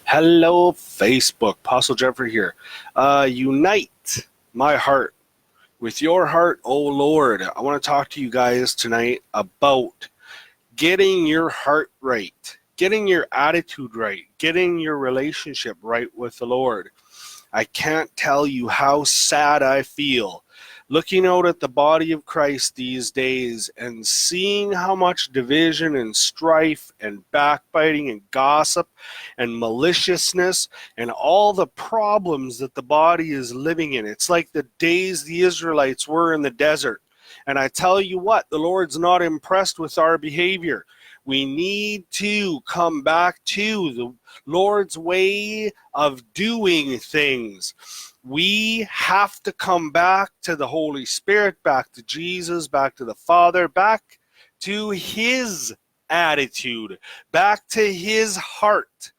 Hello, Facebook. Apostle Jeffrey here. Unite my heart with your heart, oh Lord. I want to talk to you guys tonight about getting your heart right, getting your attitude right, getting your relationship right with the Lord. I can't tell you how sad I feel looking out at the body of Christ these days and seeing how much division and strife and backbiting and gossip and maliciousness and all the problems that the body is living in. It's like the days the Israelites were in the desert. And I tell you what, the Lord's not impressed with our behavior. We need to come back to the Lord's way of doing things. We have to come back to the Holy Spirit, back to Jesus, back to the Father, back to His attitude, back to His heart.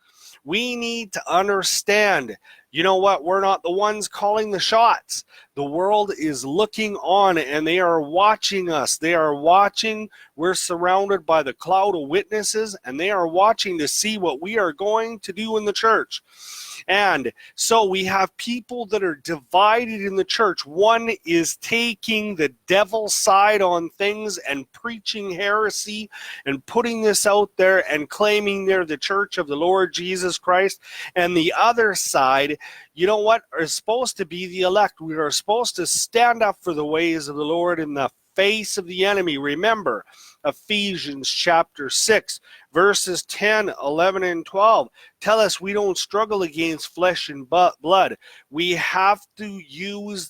We need to understand, you know what, we're not the ones calling the shots. The world is looking on and they are watching us. They are watching. We're surrounded by the cloud of witnesses and they are watching to see what we are going to do in the church. And so we have people that are divided in the church. One is taking the devil's side on things and preaching heresy and putting this out there and claiming they're the church of the Lord Jesus Christ. And the other side, you know what, are supposed to be the elect. We are supposed to stand up for the ways of the Lord in the face of the enemy. Remember, Ephesians chapter 6, verses 10, 11, and 12 tell us we don't struggle against flesh and blood. We have to use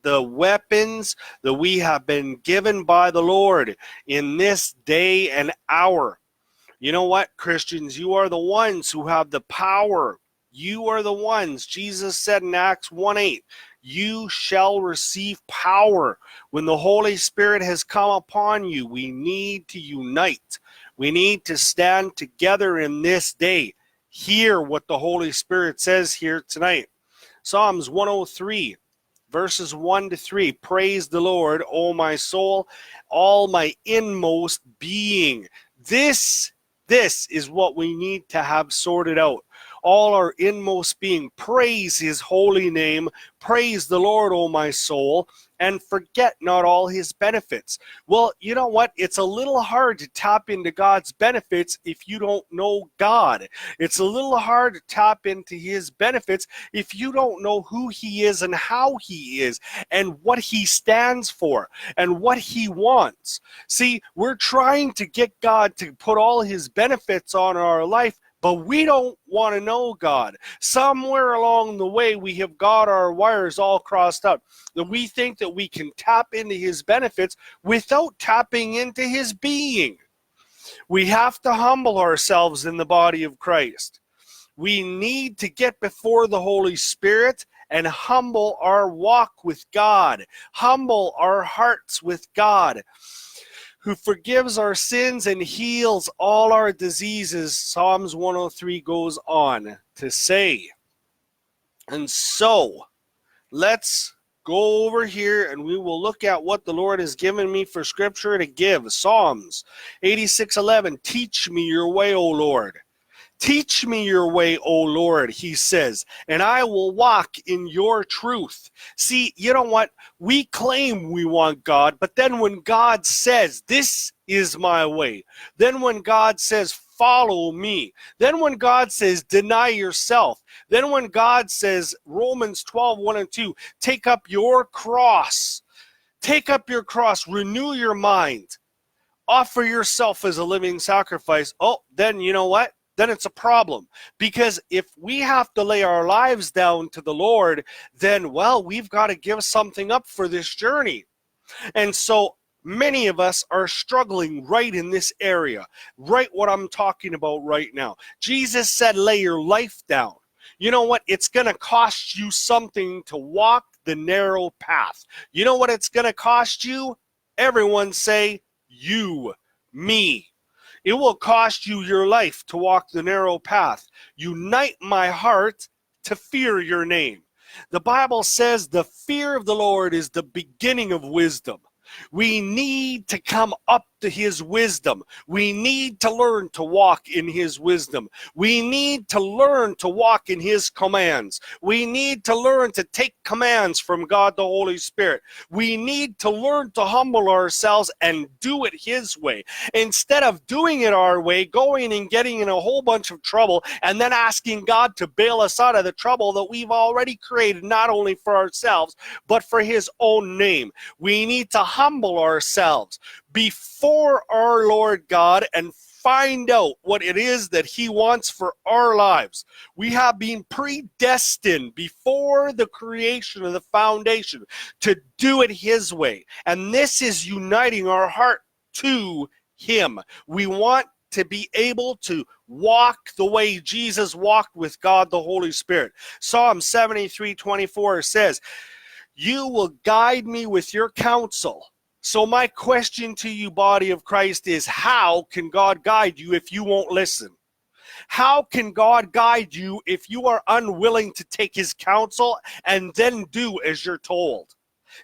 the weapons that we have been given by the Lord in this day and hour. You know what, Christians? You are the ones who have the power. You are the ones. Jesus said in Acts 1:8, you shall receive power when the Holy Spirit has come upon you. We need to unite. We need to stand together in this day. Hear what the Holy Spirit says here tonight. Psalms 103, verses 1 to 3. Praise the Lord, O my soul, all my inmost being. This is what we need to have sorted out. All our inmost being. Praise His holy name. Praise the Lord, O my soul, and forget not all His benefits. Well, you know what? It's a little hard to tap into God's benefits if you don't know God. It's a little hard to tap into His benefits if you don't know who He is and how He is and what He stands for and what He wants. See, we're trying to get God to put all His benefits on our life, but we don't want to know God. Somewhere along the way, we have got our wires all crossed out. That we think that we can tap into His benefits without tapping into His being. We have to humble ourselves in the body of Christ. We need to get before the Holy Spirit and humble our walk with God. Humble our hearts with God, who forgives our sins and heals all our diseases, Psalms 103 goes on to say. And so, let's go over here and we will look at what the Lord has given me for scripture to give. Psalms 86:11, teach me your way, O Lord. Teach me your way, O Lord, He says, and I will walk in your truth. See, you know what? We claim we want God, but then when God says, this is my way, then when God says, follow me, then when God says, deny yourself, then when God says, Romans 12:1 and 2, take up your cross, renew your mind, offer yourself as a living sacrifice. Oh, then you know what? Then it's a problem. Because if we have to lay our lives down to the Lord, then, well, we've got to give something up for this journey. And so many of us are struggling right in this area, right what I'm talking about right now. Jesus said, lay your life down. You know what? It's going to cost you something to walk the narrow path. You know what it's going to cost you? Everyone say, you, me. It will cost you your life to walk the narrow path. Unite my heart to fear your name. The Bible says the fear of the Lord is the beginning of wisdom. We need to come up to his wisdom. We need to learn to walk in his wisdom. We need to learn to walk in his commands. We need to learn to take commands from God the Holy Spirit. We need to learn to humble ourselves and do it his way. Instead of doing it our way, going and getting in a whole bunch of trouble, and then asking God to bail us out of the trouble that we've already created, not only for ourselves, but for his own name. We need to humble ourselves before our Lord God and find out what it is that he wants for our lives. We have been predestined before the creation of the foundation to do it his way. And this is uniting our heart to him. We want to be able to walk the way Jesus walked with God the Holy Spirit. Psalm 73:24 says, "You will guide me with your counsel." So my question to you, body of Christ, is how can God guide you if you won't listen? How can God guide you if you are unwilling to take his counsel and then do as you're told?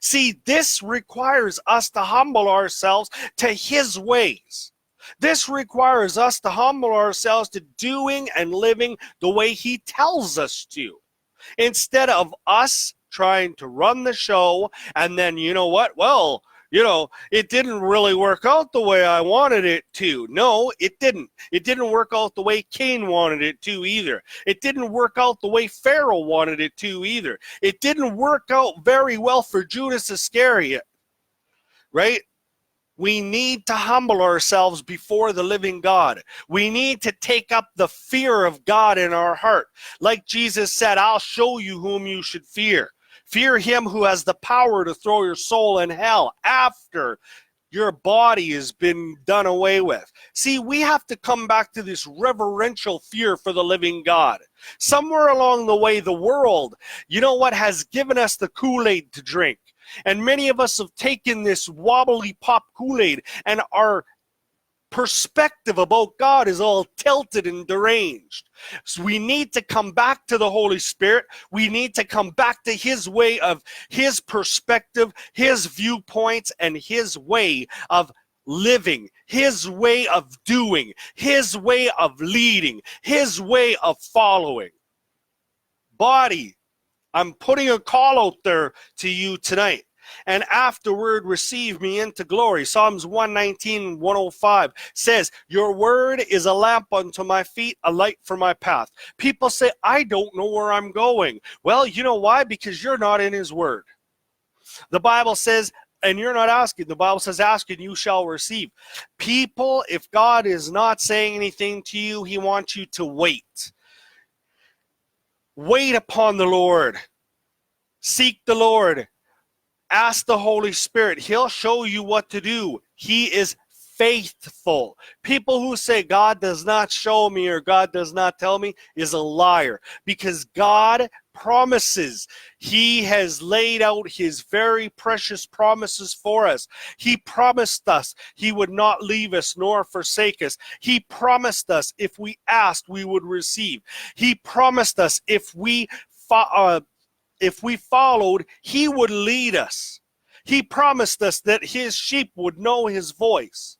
See, this requires us to humble ourselves to his ways. This requires us to humble ourselves to doing and living the way he tells us to, instead of us trying to run the show and then, you know what, well, it didn't really work out the way I wanted it to. No, it didn't. It didn't work out the way Cain wanted it to either. It didn't work out the way Pharaoh wanted it to either. It didn't work out very well for Judas Iscariot, right? We need to humble ourselves before the living God. We need to take up the fear of God in our heart. Like Jesus said, I'll show you whom you should fear. Fear him who has the power to throw your soul in hell after your body has been done away with. See, we have to come back to this reverential fear for the living God. Somewhere along the way, the world, has given us the Kool-Aid to drink. And many of us have taken this wobbly pop Kool-Aid, and our perspective about God is all tilted and deranged. So we need to come back to the Holy Spirit. We need to come back to his way of his perspective, his viewpoints, and his way of living, his way of doing, his way of leading, his way of following. Body, I'm putting a call out there to you tonight. And afterward receive me into glory. Psalms 119:105 says, your word is a lamp unto my feet, a light for my path. People say, I don't know where I'm going. Well, you know why? Because you're not in his word. The Bible says, and you're not asking. The Bible says, ask and you shall receive. People, if God is not saying anything to you, he wants you to wait. Wait upon the Lord. Seek the Lord. Ask the Holy Spirit. He'll show you what to do. He is faithful. People who say God does not show me or God does not tell me is a liar, because God promises. He has laid out his very precious promises for us. He promised us he would not leave us nor forsake us. He promised us if we asked, we would receive. He promised us if we followed, he would lead us. He promised us that his sheep would know his voice.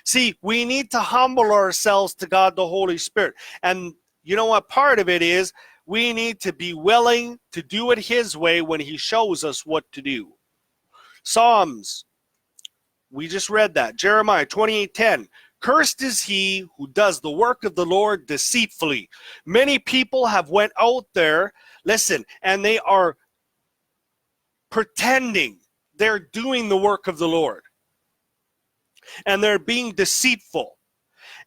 See, we need to humble ourselves to God the Holy Spirit. And you know what part of it is? We need to be willing to do it his way when he shows us what to do. Psalms, we just read that. Jeremiah 28:10. Cursed is he who does the work of the Lord deceitfully. Many people have went out there, listen, and they are pretending they're doing the work of the Lord. And they're being deceitful.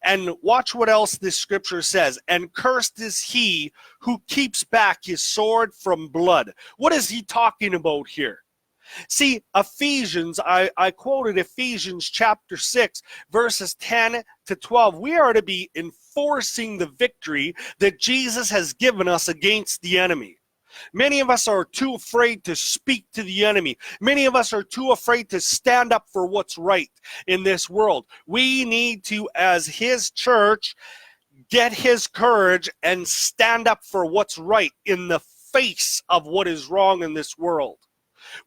And watch what else this scripture says. And cursed is he who keeps back his sword from blood. What is he talking about here? See, Ephesians, I quoted Ephesians chapter 6, verses 10 to 12. We are to be enforcing the victory that Jesus has given us against the enemy. Many of us are too afraid to speak to the enemy. Many of us are too afraid to stand up for what's right in this world. We need to, as his church, get his courage and stand up for what's right in the face of what is wrong in this world.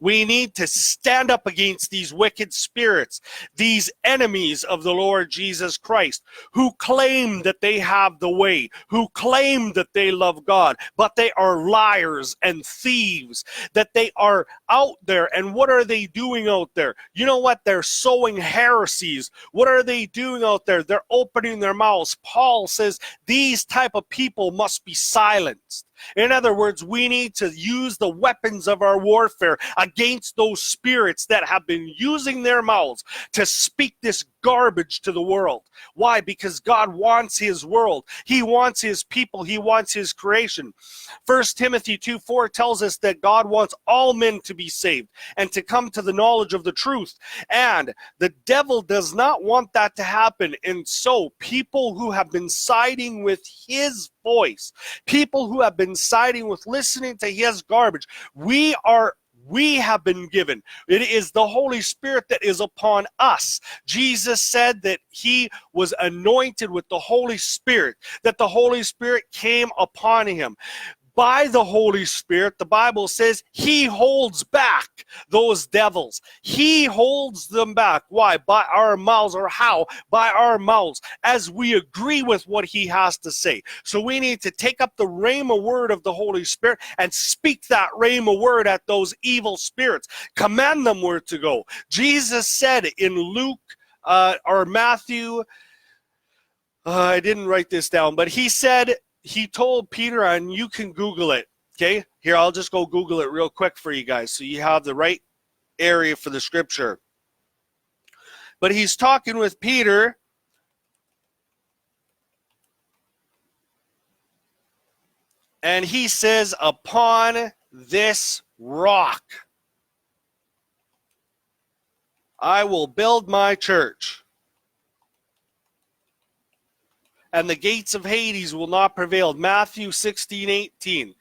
We need to stand up against these wicked spirits, these enemies of the Lord Jesus Christ, who claim that they have the way, who claim that they love God, but they are liars and thieves, that they are out there. And what are they doing out there? You know what? They're sowing heresies. What are they doing out there? They're opening their mouths. Paul says these type of people must be silenced. In other words, we need to use the weapons of our warfare against those spirits that have been using their mouths to speak this garbage to the world. Why? Because God wants his world. He wants his people. He wants his creation. 1 Timothy 2:4 tells us that God wants all men to be saved and to come to the knowledge of the truth. And the devil does not want that to happen. And so people who have been siding with his voice, people who have been siding with listening to his garbage, we have been given. It is the Holy Spirit that is upon us. Jesus said that he was anointed with the Holy Spirit, that the Holy Spirit came upon him. By the Holy Spirit, the Bible says he holds back those devils. He holds them back. Why? By our mouths. Or how? By our mouths, as we agree with what he has to say. So we need to take up the rhema word of the Holy Spirit and speak that rhema word at those evil spirits. Command them where to go. Jesus said in Luke or Matthew, I didn't write this down, but he said, he told Peter, and you can Google it, okay? Here, I'll just go Google it real quick for you guys so you have the right area for the scripture. But he's talking with Peter, and he says, upon this rock, I will build my church, and the gates of Hades will not prevail. Matthew 16:18.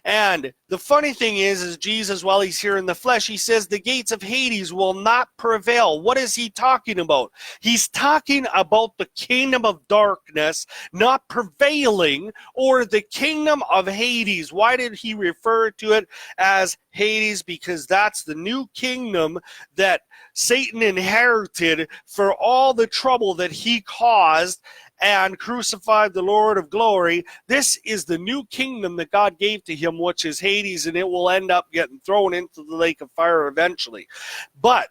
And the funny thing is Jesus, while he's here in the flesh, he says the gates of Hades will not prevail. What is he talking about? He's talking about the kingdom of darkness not prevailing, or the kingdom of Hades. Why did he refer to it as Hades? Because that's the new kingdom that Satan inherited for all the trouble that he caused and crucified the Lord of glory. This is the new kingdom that God gave to him, which is Hades, and it will end up getting thrown into the lake of fire eventually. But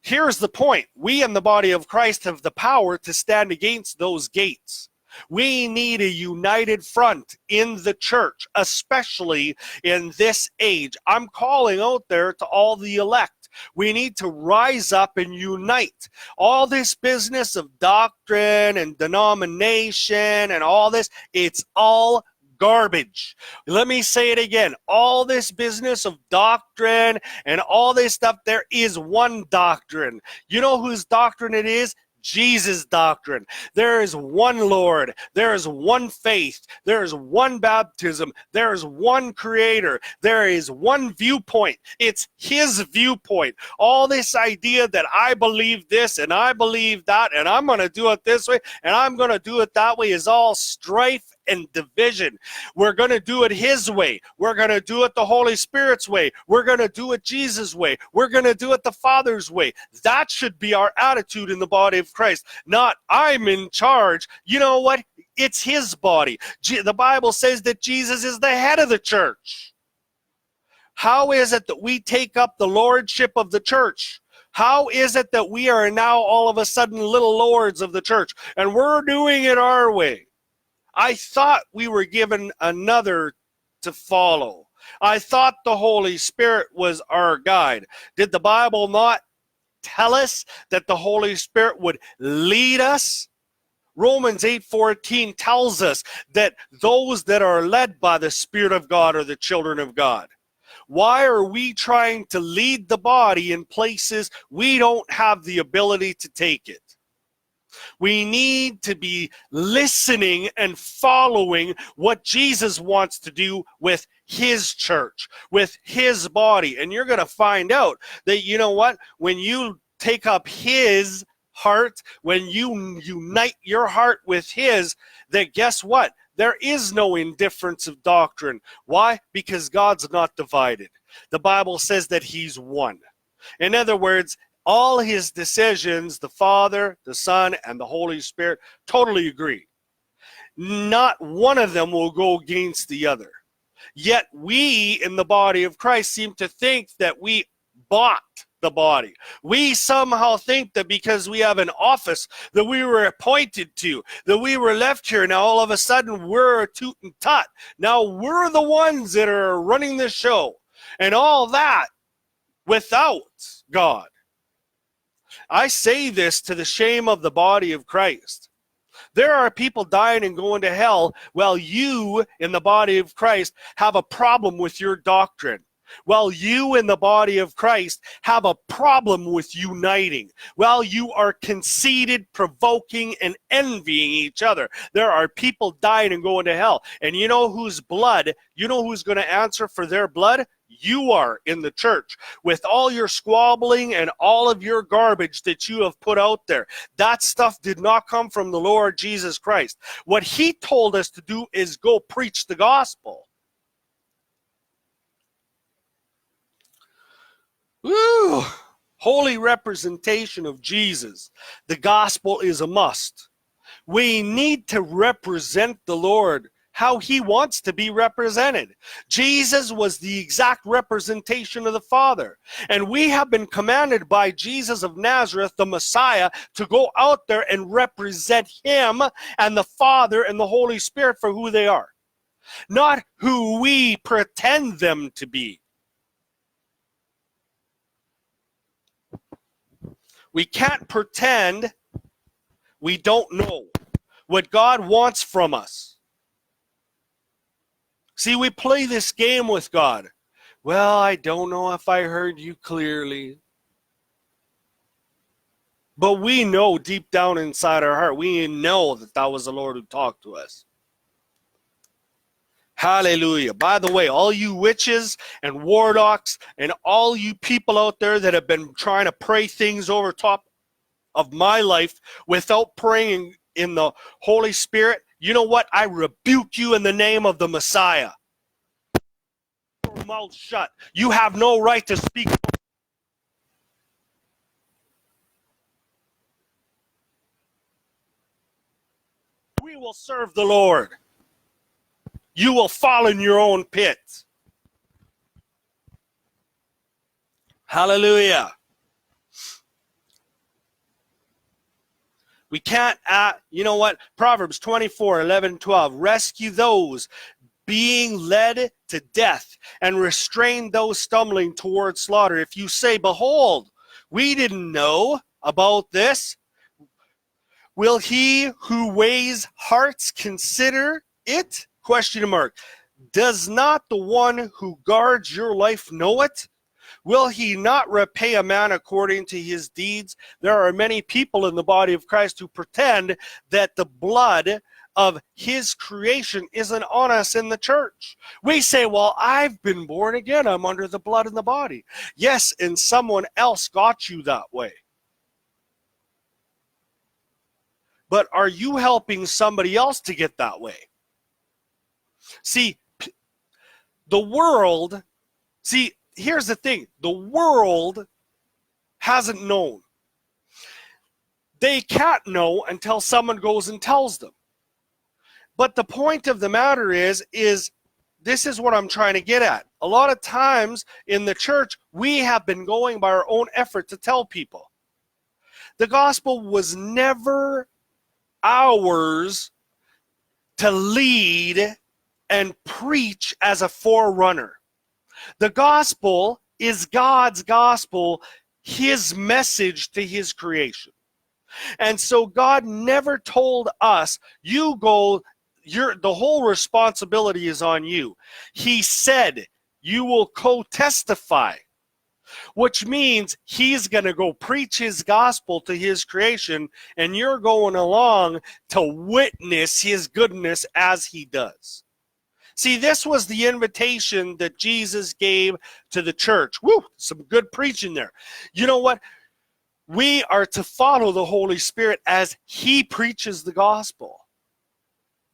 here's the point. We in the body of Christ have the power to stand against those gates. We need a united front in the church, especially in this age. I'm calling out there to all the elect. We need to rise up and unite. All this business of doctrine and denomination and all this, it's all garbage. Let me say it again. All this business of doctrine and all this stuff, there is one doctrine. You know whose doctrine it is? Jesus' doctrine. There is one Lord. There is one faith. There is one baptism. There is one creator. There is one viewpoint. It's his viewpoint. All this idea that I believe this and I believe that and I'm going to do it this way and I'm going to do it that way is all strife and division. We're going to do it his way. We're going to do it the Holy Spirit's way. We're going to do it Jesus' way. We're going to do it the Father's way. That should be our attitude in the body of Christ. Not, I'm in charge. You know what? It's his body. The Bible says that Jesus is the head of the church. How is it that we take up the lordship of the church? How is it that we are now all of a sudden little lords of the church and we're doing it our way? I thought we were given another to follow. I thought the Holy Spirit was our guide. Did the Bible not tell us that the Holy Spirit would lead us? Romans 8:14 tells us that those that are led by the Spirit of God are the children of God. Why are we trying to lead the body in places we don't have the ability to take it? We need to be listening and following what Jesus wants to do with his church, with his body. And you're going to find out that, you know what, when you take up his heart, when you unite your heart with his, that guess what? There is no indifference of doctrine. Why? Because God's not divided. The Bible says that he's one. In other words, all his decisions, the Father, the Son, and the Holy Spirit totally agree. Not one of them will go against the other. Yet we in the body of Christ seem to think that we bought the body. We somehow think that because we have an office that we were appointed to, that we were left here, now all of a sudden we're a toot and tut. Now we're the ones that are running the show. And all that without God. I say this to the shame of the body of Christ. There are people dying and going to hell while you in the body of Christ have a problem with your doctrine. While you in the body of Christ have a problem with uniting. While you are conceited, provoking, and envying each other. There are people dying and going to hell. And you know whose blood, you know who's going to answer for their blood? You are in the church with all your squabbling and all of your garbage that you have put out there. That stuff did not come from the Lord Jesus Christ. What he told us to do is go preach the gospel. Woo! Holy representation of Jesus. The gospel is a must. We need to represent the Lord how he wants to be represented. Jesus was the exact representation of the Father. And we have been commanded by Jesus of Nazareth, the Messiah, to go out there and represent him and the Father and the Holy Spirit for who they are. Not who we pretend them to be. We can't pretend we don't know what God wants from us. See, we play this game with God. Well, I don't know if I heard you clearly. But we know deep down inside our heart, we know that that was the Lord who talked to us. Hallelujah. By the way, all you witches and warlocks and all you people out there that have been trying to pray things over top of my life without praying in the Holy Spirit, you know what? I rebuke you in the name of the Messiah. Keep your mouth shut. You have no right to speak. We will serve the Lord. You will fall in your own pit. Hallelujah. We can't, you know what? Proverbs 24, 11, 12. Rescue those being led to death and restrain those stumbling towards slaughter. If you say, behold, we didn't know about this, will he who weighs hearts consider it? Question mark. Does not the one who guards your life know it? Will he not repay a man according to his deeds? There are many people in the body of Christ who pretend that the blood of his creation isn't on us in the church. We say, well, I've been born again. I'm under the blood in the body. Yes, and someone else got you that way. But are you helping somebody else to get that way? See, the world, here's the thing. The world hasn't known. They can't know until someone goes and tells them. But the point of the matter is this is what I'm trying to get at. A lot of times in the church, we have been going by our own effort to tell people. The gospel was never ours to lead and preach as a forerunner. The gospel is God's gospel, his message to his creation. And so God never told us, you go, the whole responsibility is on you. He said, you will co-testify, which means he's going to go preach his gospel to his creation, and you're going along to witness his goodness as he does. See, this was the invitation that Jesus gave to the church. Woo, some good preaching there. You know what? We are to follow the Holy Spirit as he preaches the gospel.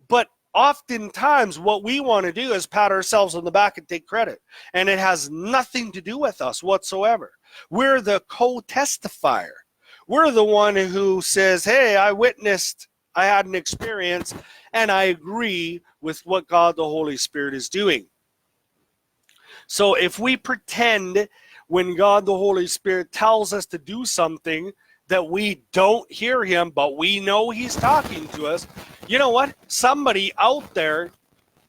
But oftentimes what we want to do is pat ourselves on the back and take credit. And it has nothing to do with us whatsoever. We're the co-testifier. We're the one who says, hey, I had an experience, and I agree with what God the Holy Spirit is doing. So if we pretend when God the Holy Spirit tells us to do something that we don't hear him, but we know he's talking to us, you know what? Somebody out there,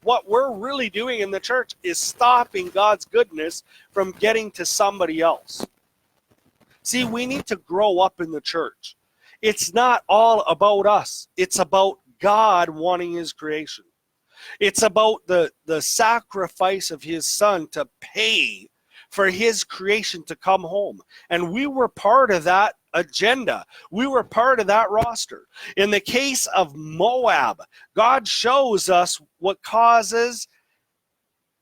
what we're really doing in the church is stopping God's goodness from getting to somebody else. See, we need to grow up in the church. It's not all about us. It's about God wanting his creation. It's about the sacrifice of his son to pay for his creation to come home. And we were part of that agenda. We were part of that roster. In the case of Moab, God shows us what causes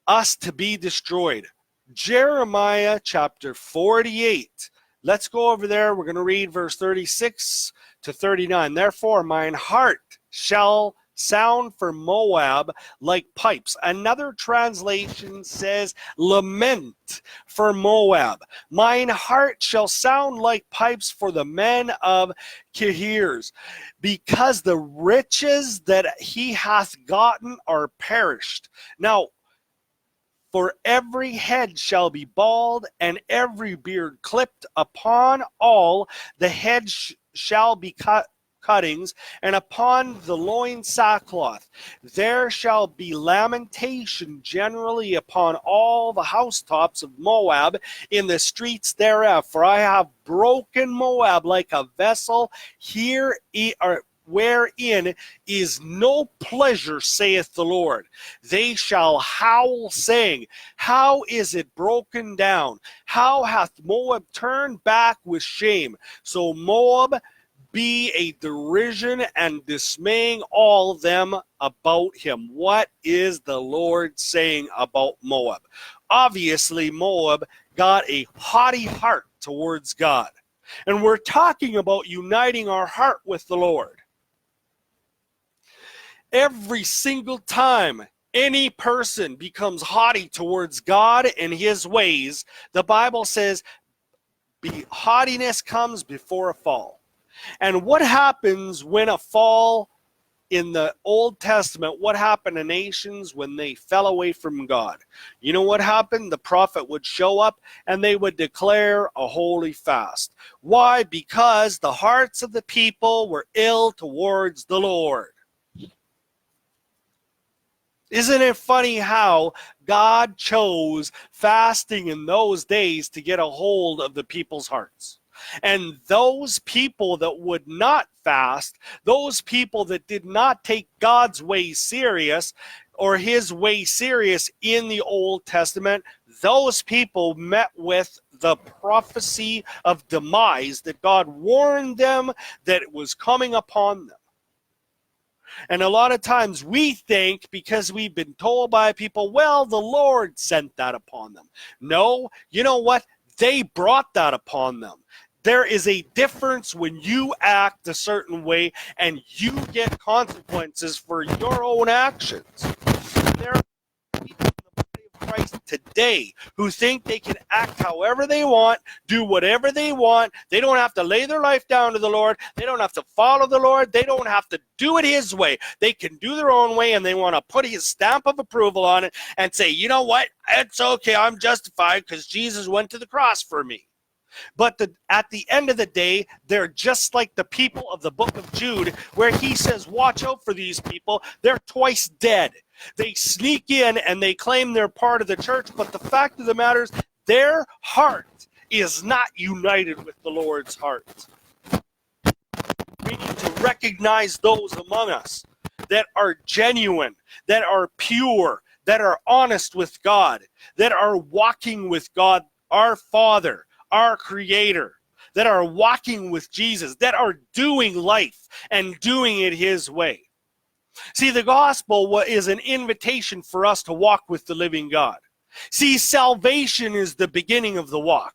us to be destroyed. Jeremiah chapter 48. Let's go over there. We're going to read verse 36 to 39. Therefore, mine heart shall sound for Moab like pipes. Another translation says, lament for Moab. Mine heart shall sound like pipes for the men of Kehir, because the riches that he hath gotten are perished. Now, for every head shall be bald, and every beard clipped. Upon all the heads shall be cuttings, and upon the loin sackcloth. There shall be lamentation generally upon all the housetops of Moab in the streets thereof. For I have broken Moab like a vessel wherein is no pleasure, saith the Lord. They shall howl, saying, how is it broken down? How hath Moab turned back with shame? So Moab be a derision and dismaying all them about him. What is the Lord saying about Moab? Obviously, Moab got a haughty heart towards God. And we're talking about uniting our heart with the Lord. Every single time any person becomes haughty towards God and his ways, the Bible says, haughtiness comes before a fall. And what happens when a fall in the Old Testament, what happened to nations when they fell away from God? You know what happened? The prophet would show up and they would declare a holy fast. Why? Because the hearts of the people were ill towards the Lord. Isn't it funny how God chose fasting in those days to get a hold of the people's hearts? And those people that would not fast, those people that did not take God's way serious or his way serious in the Old Testament, those people met with the prophecy of demise that God warned them that it was coming upon them. And a lot of times we think, because we've been told by people, well, the Lord sent that upon them. No, you know what? They brought that upon them. There is a difference when you act a certain way and you get consequences for your own actions. There are people in the body of Christ today who think they can act however they want, do whatever they want. They don't have to lay their life down to the Lord. They don't have to follow the Lord. They don't have to do it his way. They can do their own way, and they want to put his stamp of approval on it and say, you know what? It's okay. I'm justified because Jesus went to the cross for me. But at the end of the day, they're just like the people of the book of Jude, where he says, watch out for these people. They're twice dead. They sneak in and they claim they're part of the church, but the fact of the matter is their heart is not united with the Lord's heart. We need to recognize those among us that are genuine, that are pure, that are honest with God, that are walking with God, our Father, our Creator, that are walking with Jesus, that are doing life and doing it his way. See, the gospel is an invitation for us to walk with the living God. See, salvation is the beginning of the walk.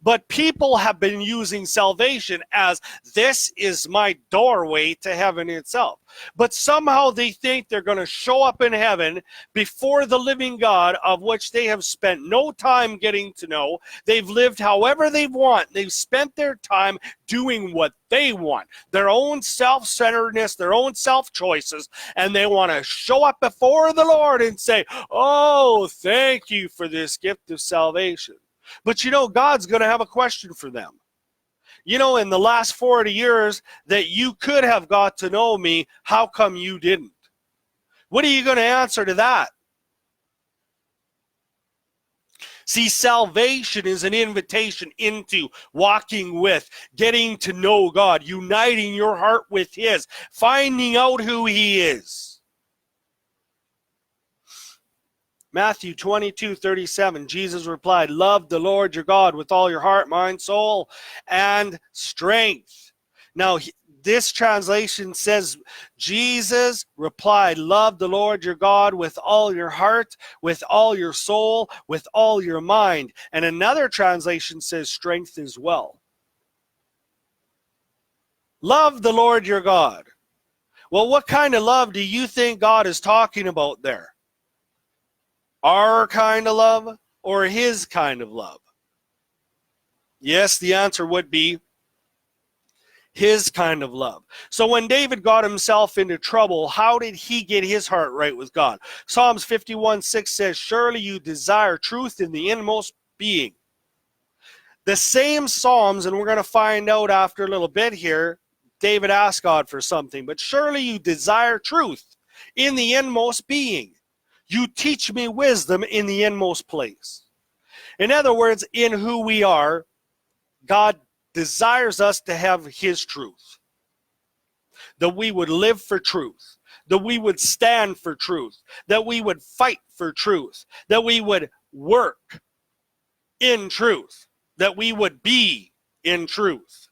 But people have been using salvation as this is my doorway to heaven itself. But somehow they think they're going to show up in heaven before the living God, of which they have spent no time getting to know. They've lived however they want. They've spent their time doing what they want, their own self-centeredness, their own self-choices, and they want to show up before the Lord and say, oh, thank you for this gift of salvation. But you know, God's going to have a question for them. You know, in the last 40 years that you could have got to know me, how come you didn't? What are you going to answer to that? See, salvation is an invitation into walking with, getting to know God, uniting your heart with His, finding out who He is. Matthew 22:37, Jesus replied, love the Lord your God with all your heart, mind, soul, and strength. Now, this translation says, Jesus replied, love the Lord your God with all your heart, with all your soul, with all your mind. And another translation says strength as well. Love the Lord your God. Well, what kind of love do you think God is talking about there? Our kind of love or His kind of love? Yes, the answer would be His kind of love. So when David got himself into trouble, how did he get his heart right with God? Psalms 51:6 says, surely you desire truth in the inmost being. The same Psalms, and we're going to find out after a little bit here, David asked God for something, but surely you desire truth in the inmost being. You teach me wisdom in the inmost place. In other words, in who we are, God desires us to have His truth. That we would live for truth. That we would stand for truth. That we would fight for truth. That we would work in truth. That we would be in truth.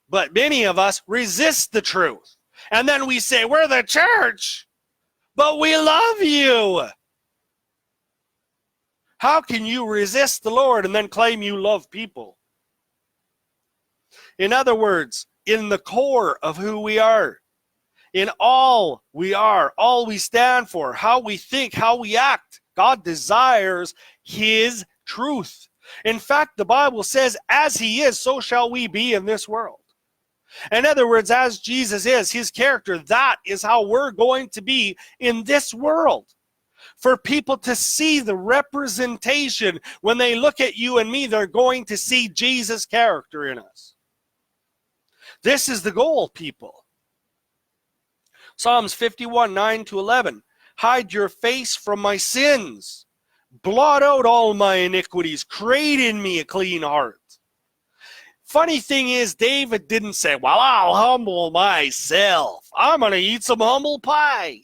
But many of us resist the truth. And then we say, we're the church, but we love you. How can you resist the Lord and then claim you love people? In other words, in the core of who we are, in all we are, all we stand for, how we think, how we act, God desires His truth. In fact, the Bible says, as He is, so shall we be in this world. In other words, as Jesus is, His character, that is how we're going to be in this world. For people to see the representation, when they look at you and me, they're going to see Jesus' character in us. This is the goal, people. Psalms 51:9-11. Hide your face from my sins. Blot out all my iniquities. Create in me a clean heart. Funny thing is, David didn't say, well, I'll humble myself. I'm going to eat some humble pie.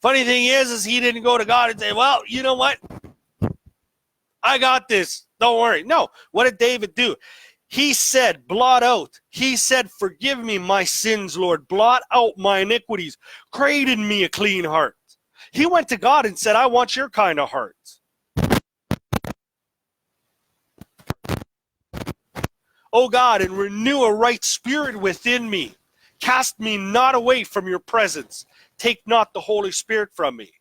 Funny thing is he didn't go to God and say, well, you know what? I got this. Don't worry. No. What did David do? He said, blot out. He said, forgive me my sins, Lord. Blot out my iniquities. Create in me a clean heart. He went to God and said, I want your kind of heart. O God, and renew a right spirit within me. Cast me not away from your presence. Take not the Holy Spirit from me.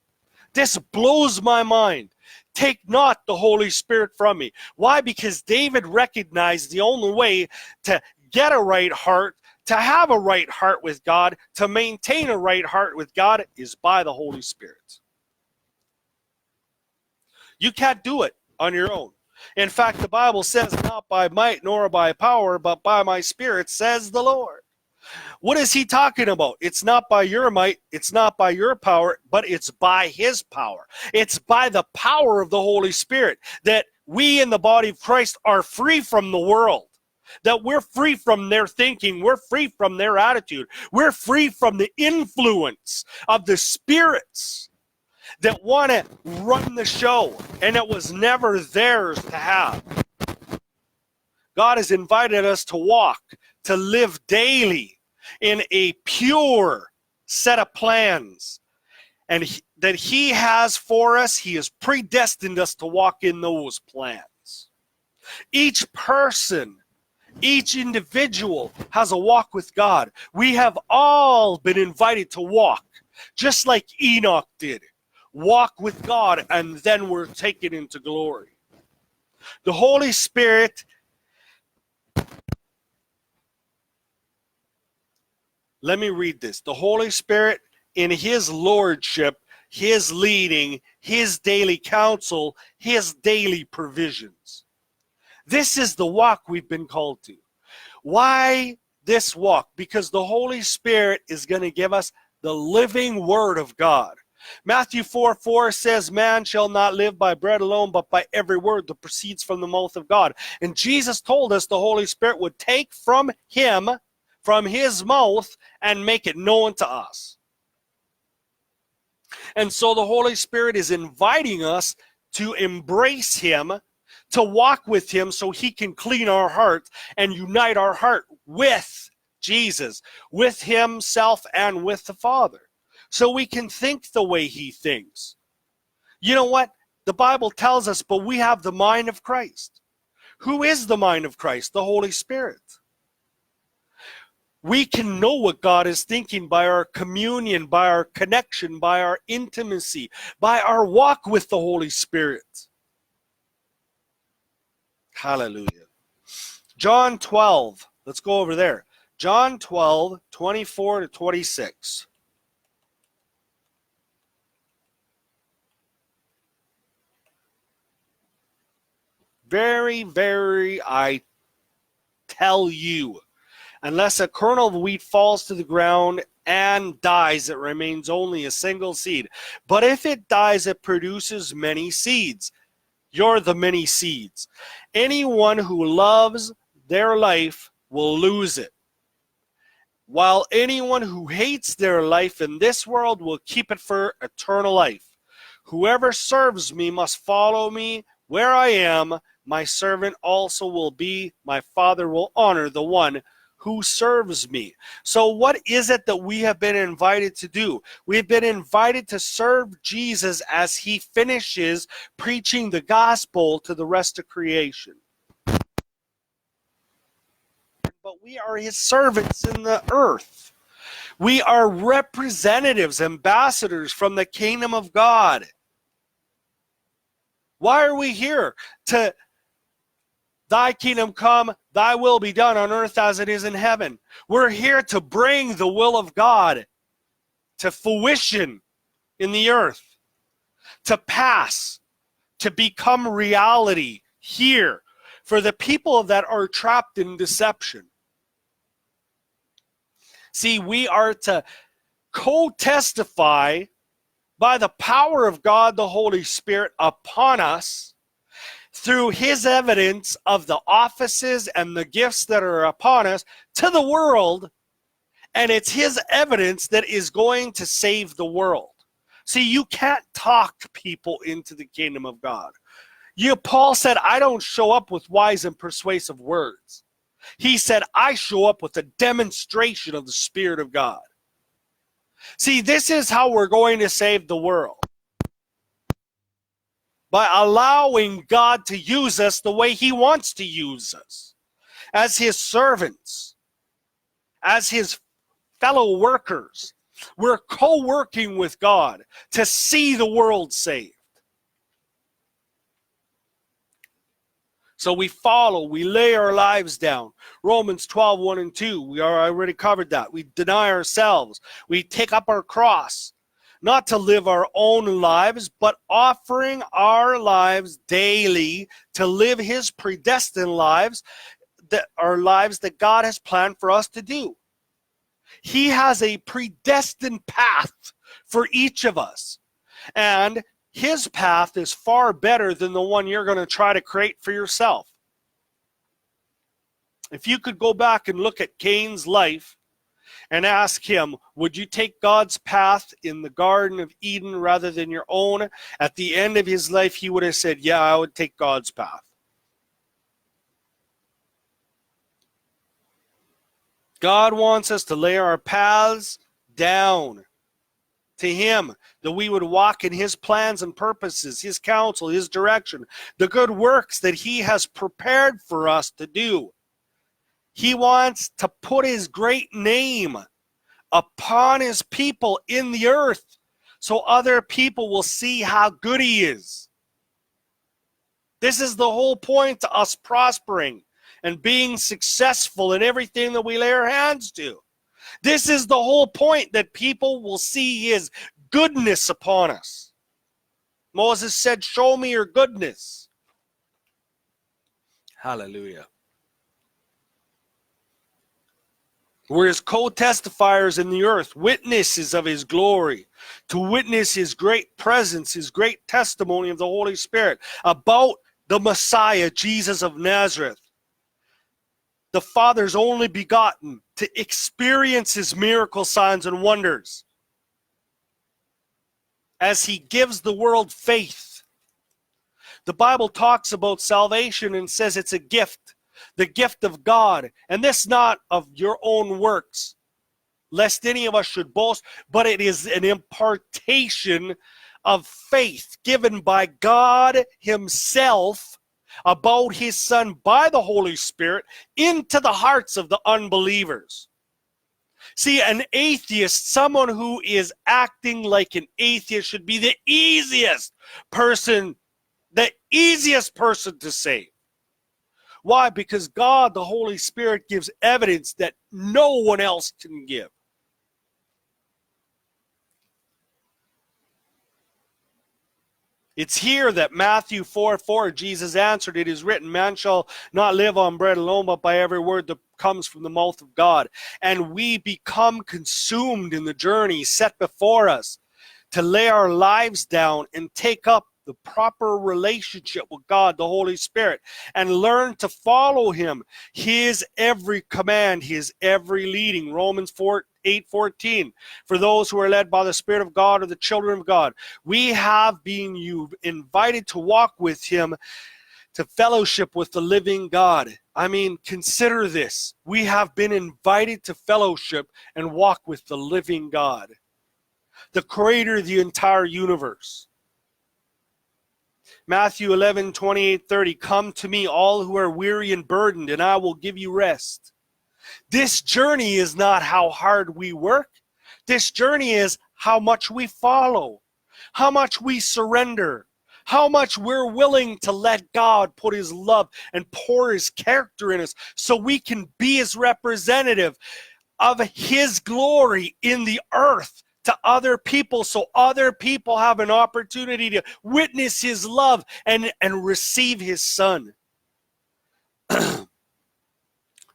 This blows my mind. Take not the Holy Spirit from me. Why? Because David recognized the only way to get a right heart, to have a right heart with God, to maintain a right heart with God, is by the Holy Spirit. You can't do it on your own. In fact, the Bible says, not by might nor by power, but by my Spirit, says the Lord. What is he talking about? It's not by your might, it's not by your power, but it's by his power. It's by the power of the Holy Spirit that we in the body of Christ are free from the world. That we're free from their thinking, we're free from their attitude, we're free from the influence of the spirits that want to run the show, and it was never theirs to have. God has invited us to walk, to live daily in a pure set of plans, and that he has for us. He has predestined us to walk in those plans. Each person, each individual has a walk with God. We have all been invited to walk, just like Enoch did. Walk with God, and then we're taken into glory. The Holy Spirit, let me read this. The Holy Spirit, in his lordship, his leading, his daily counsel, his daily provisions. This is the walk we've been called to. Why this walk? Because the Holy Spirit is going to give us the living word of God. Matthew 4:4 says, man shall not live by bread alone, but by every word that proceeds from the mouth of God. And Jesus told us the Holy Spirit would take from him, from his mouth, and make it known to us. And so the Holy Spirit is inviting us to embrace him, to walk with him so he can clean our heart and unite our heart with Jesus, with himself and with the Father, so we can think the way he thinks. You know what? The Bible tells us, but we have the mind of Christ. Who is the mind of Christ? The Holy Spirit. We can know what God is thinking by our communion, by our connection, by our intimacy, by our walk with the Holy Spirit. Hallelujah. John 12. Let's go over there. John 12, 24 to 26. Very, very, I tell you, unless a kernel of wheat falls to the ground and dies, it remains only a single seed. But if it dies, it produces many seeds. You're the many seeds. Anyone who loves their life will lose it, while anyone who hates their life in this world will keep it for eternal life. Whoever serves me must follow me where I am. My servant also will be. My Father will honor the one who serves me. So what is it that we have been invited to do? We've been invited to serve Jesus as he finishes preaching the gospel to the rest of creation. But we are his servants in the earth. We are representatives, ambassadors from the kingdom of God. Why are we here? To thy kingdom come, thy will be done on earth as it is in heaven. We're here to bring the will of God to fruition in the earth, to pass, to become reality here for the people that are trapped in deception. See, we are to co-testify by the power of God, the Holy Spirit, upon us, through his evidence of the offices and the gifts that are upon us to the world, and it's his evidence that is going to save the world. See, you can't talk people into the kingdom of God. Paul said, I don't show up with wise and persuasive words. He said, I show up with a demonstration of the Spirit of God. See, this is how we're going to save the world. By allowing God to use us the way he wants to use us. As his servants. As his fellow workers. We're co-working with God to see the world saved. So we follow, we lay our lives down. Romans 12, 1 and 2, we already covered that. We deny ourselves. We take up our cross. Not to live our own lives, but offering our lives daily to live his predestined lives, that are lives that God has planned for us to do. He has a predestined path for each of us. And his path is far better than the one you're going to try to create for yourself. If you could go back and look at Cain's life and ask him, would you take God's path in the Garden of Eden rather than your own? At the end of his life, he would have said, yeah, I would take God's path. God wants us to lay our paths down to him, that we would walk in his plans and purposes, his counsel, his direction, the good works that he has prepared for us to do. He wants to put his great name upon his people in the earth so other people will see how good he is. This is the whole point to us prospering and being successful in everything that we lay our hands to. This is the whole point, that people will see his goodness upon us. Moses said, show me your goodness. Hallelujah. We're his co-testifiers in the earth, witnesses of his glory, to witness his great presence, his great testimony of the Holy Spirit about the Messiah, Jesus of Nazareth, the Father's only begotten, to experience his miracle signs and wonders as he gives the world faith. The Bible talks about salvation and says it's a gift, the gift of God, and this not of your own works, lest any of us should boast, but it is an impartation of faith given by God himself about his Son by the Holy Spirit into the hearts of the unbelievers. See, an atheist, someone who is acting like an atheist, should be the easiest person to save. Why? Because God, the Holy Spirit, gives evidence that no one else can give. It's here that Matthew 4:4, Jesus answered, it is written, man shall not live on bread alone, but by every word that comes from the mouth of God. And we become consumed in the journey set before us to lay our lives down and take up the proper relationship with God, the Holy Spirit, and learn to follow him, his every command, his every leading. Romans 8:14, for those who are led by the Spirit of God are the children of God. We have been invited to walk with him, to fellowship with the living God. I mean, consider this. We have been invited to fellowship and walk with the living God, the creator of the entire universe. Matthew 11:28-30, come to me all who are weary and burdened, and I will give you rest. This journey is not how hard we work. This journey is how much we follow, how much we surrender, how much we're willing to let God put his love and pour his character in us so we can be his representative of his glory in the earth to other people, so other people have an opportunity to witness his love and receive his Son.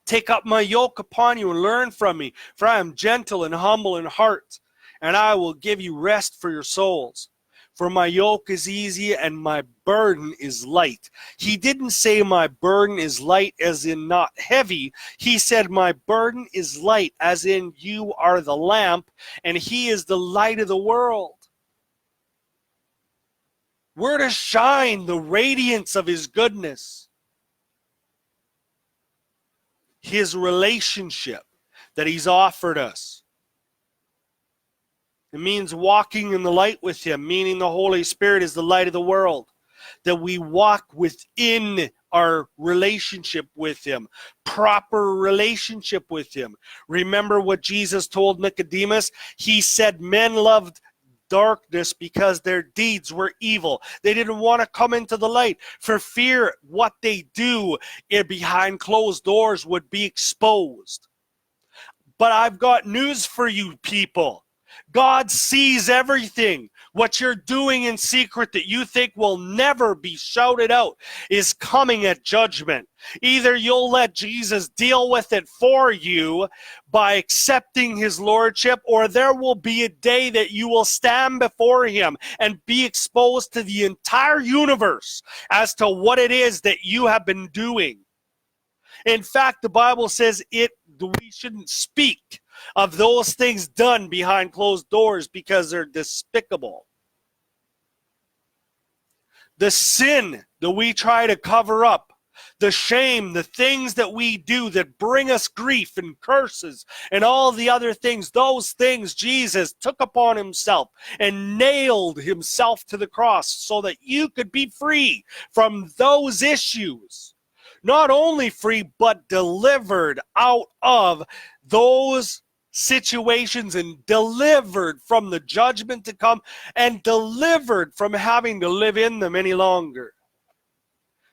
Take up my yoke upon you and learn from me, for I am gentle and humble in heart, and I will give you rest for your souls. For my yoke is easy and my burden is light. He didn't say my burden is light as in not heavy. He said my burden is light as in you are the lamp and he is the light of the world. We're to shine the radiance of his goodness, his relationship that he's offered us. It means walking in the light with him, meaning the Holy Spirit is the light of the world. That we walk within our relationship with him, proper relationship with him. Remember what Jesus told Nicodemus? He said men loved darkness because their deeds were evil. They didn't want to come into the light for fear what they do behind closed doors would be exposed. But I've got news for you people. God sees everything. What you're doing in secret that you think will never be shouted out is coming at judgment. Either you'll let Jesus deal with it for you by accepting his lordship, or there will be a day that you will stand before him and be exposed to the entire universe as to what it is that you have been doing. In fact, the Bible says we shouldn't speak of those things done behind closed doors because they're despicable. The sin that we try to cover up, the shame, the things that we do that bring us grief and curses and all the other things, those things Jesus took upon himself and nailed himself to the cross so that you could be free from those issues. Not only free, but delivered out of those situations and delivered from the judgment to come and delivered from having to live in them any longer.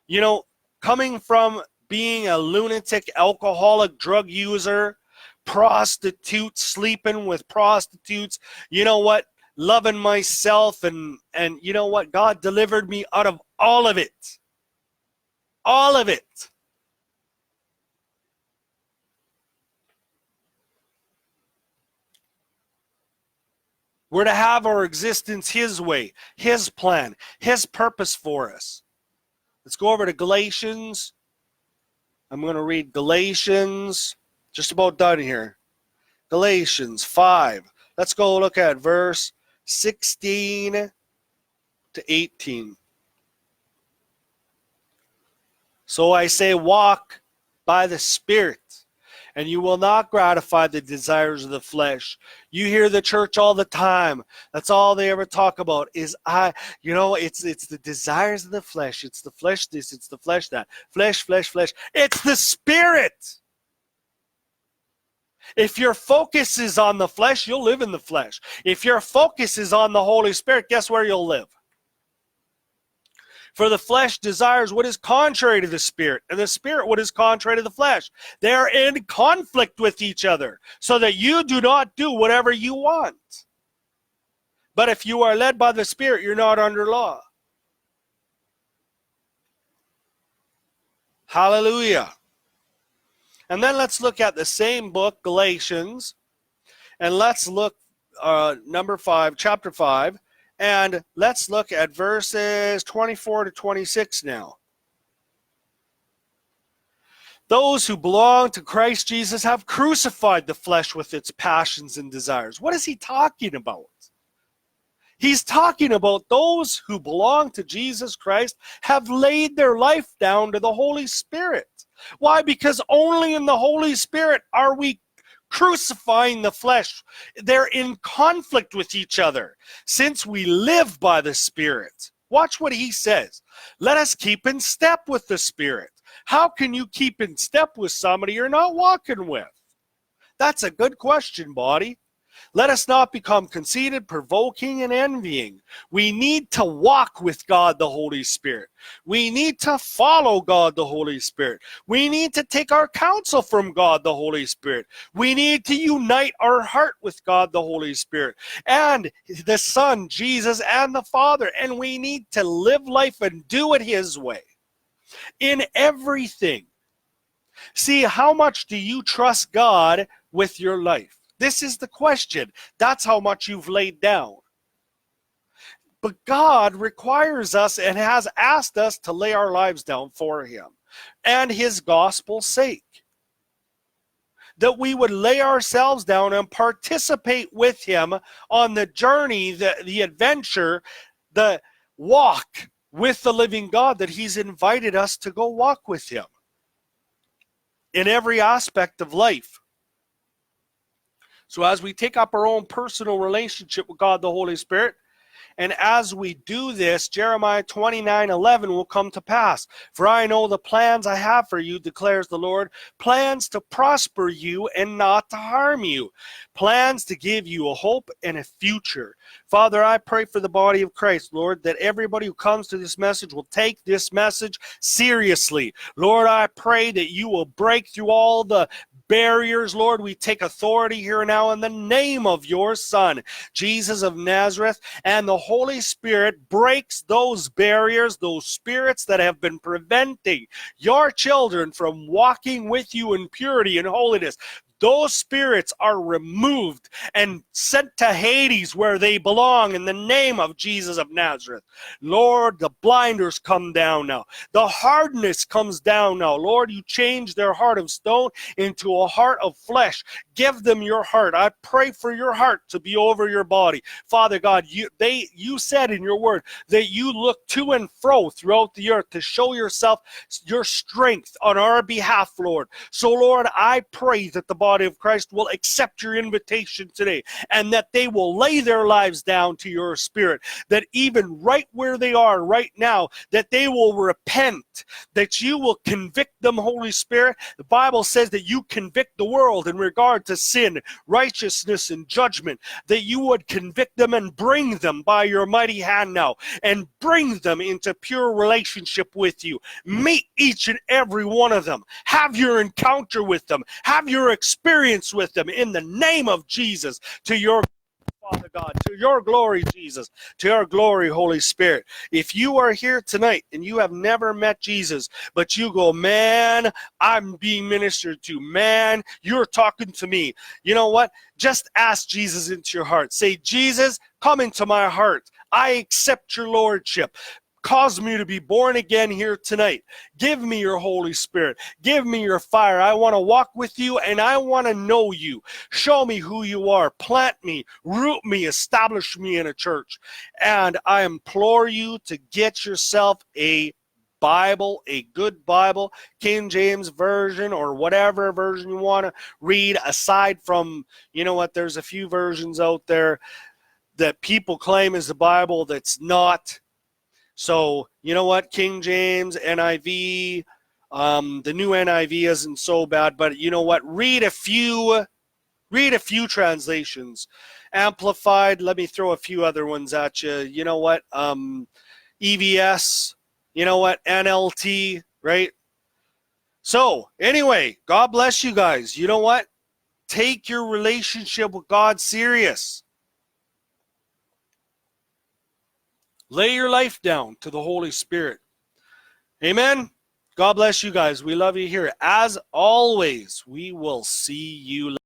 You know, coming from being a lunatic, alcoholic, drug user, prostitute, sleeping with prostitutes, you know what? Loving myself and you know what? God delivered me out of all of it. All of it. We're to have our existence his way, his plan, his purpose for us. Let's go over to Galatians. I'm going to read Galatians, just about done here. Galatians 5. Let's go look at verse 16 to 18. So I say, walk by the Spirit, and you will not gratify the desires of the flesh. You hear the church all the time. That's all they ever talk about is it's the desires of the flesh. It's the flesh this, it's the flesh that. Flesh, flesh, flesh. It's the Spirit. If your focus is on the flesh, you'll live in the flesh. If your focus is on the Holy Spirit, guess where you'll live? For the flesh desires what is contrary to the Spirit, and the Spirit what is contrary to the flesh. They are in conflict with each other, so that you do not do whatever you want. But if you are led by the Spirit, you're not under law. Hallelujah. And then let's look at the same book, Galatians, and let's look chapter 5. And let's look at verses 24 to 26 now. Those who belong to Christ Jesus have crucified the flesh with its passions and desires. What is he talking about? He's talking about those who belong to Jesus Christ have laid their life down to the Holy Spirit. Why? Because only in the Holy Spirit are we crucifying the flesh. They're in conflict with each other since we live by the Spirit. Watch what he says. Let us keep in step with the Spirit. How can you keep in step with somebody you're not walking with? That's a good question, body. Let us not become conceited, provoking, and envying. We need to walk with God the Holy Spirit. We need to follow God the Holy Spirit. We need to take our counsel from God the Holy Spirit. We need to unite our heart with God the Holy Spirit and the Son, Jesus, and the Father. And we need to live life and do it his way in everything. See, how much do you trust God with your life? This is the question. That's how much you've laid down. But God requires us and has asked us to lay our lives down for him and his gospel's sake. That we would lay ourselves down and participate with him on the journey, the adventure, the walk with the living God that he's invited us to go walk with him in every aspect of life. So as we take up our own personal relationship with God the Holy Spirit, and as we do this, Jeremiah 29:11 will come to pass. For I know the plans I have for you, declares the Lord, plans to prosper you and not to harm you, plans to give you a hope and a future. Father, I pray for the body of Christ, Lord, that everybody who comes to this message will take this message seriously. Lord, I pray that you will break through all the barriers, Lord. We take authority here now in the name of your Son, Jesus of Nazareth, and the Holy Spirit breaks those barriers, those spirits that have been preventing your children from walking with you in purity and holiness. those spirits are removed and sent to Hades where they belong in the name of Jesus of Nazareth. Lord, the blinders come down now. The hardness comes down now. Lord, you change their heart of stone into a heart of flesh. Give them your heart. I pray for your heart to be over your body. Father God, you said in your word that you look to and fro throughout the earth to show yourself, your strength on our behalf, Lord. So, Lord, I pray that the body of Christ will accept your invitation today and that they will lay their lives down to your spirit, that even right where they are right now, that they will repent, that you will convict them, Holy Spirit. The Bible says that you convict the world in regard to sin, righteousness, and judgment, that you would convict them and bring them by your mighty hand now, and bring them into pure relationship with you. Meet each and every one of them. Have your encounter with them. Have your experience with them in the name of Jesus, to your Father God, to your glory, Jesus, to your glory, Holy Spirit. If you are here tonight and you have never met Jesus, but you go, man, I'm being ministered to, man, you're talking to me. You know what? Just ask Jesus into your heart. Say, Jesus, come into my heart. I accept your lordship. Cause me to be born again here tonight. Give me your Holy Spirit. Give me your fire. I want to walk with you and I want to know you. Show me who you are. Plant me, root me, establish me in a church. And I implore you to get yourself a Bible, a good Bible, King James Version or whatever version you want to read, aside from, you know what, there's a few versions out there that people claim is the Bible that's not. So, you know what, King James, NIV, the new NIV isn't so bad, but you know what, read a few translations. Amplified, let me throw a few other ones at you. You know what, EVS, you know what, NLT, right? So, anyway, God bless you guys. You know what? Take your relationship with God serious. Lay your life down to the Holy Spirit. Amen. God bless you guys. We love you here. As always, we will see you later.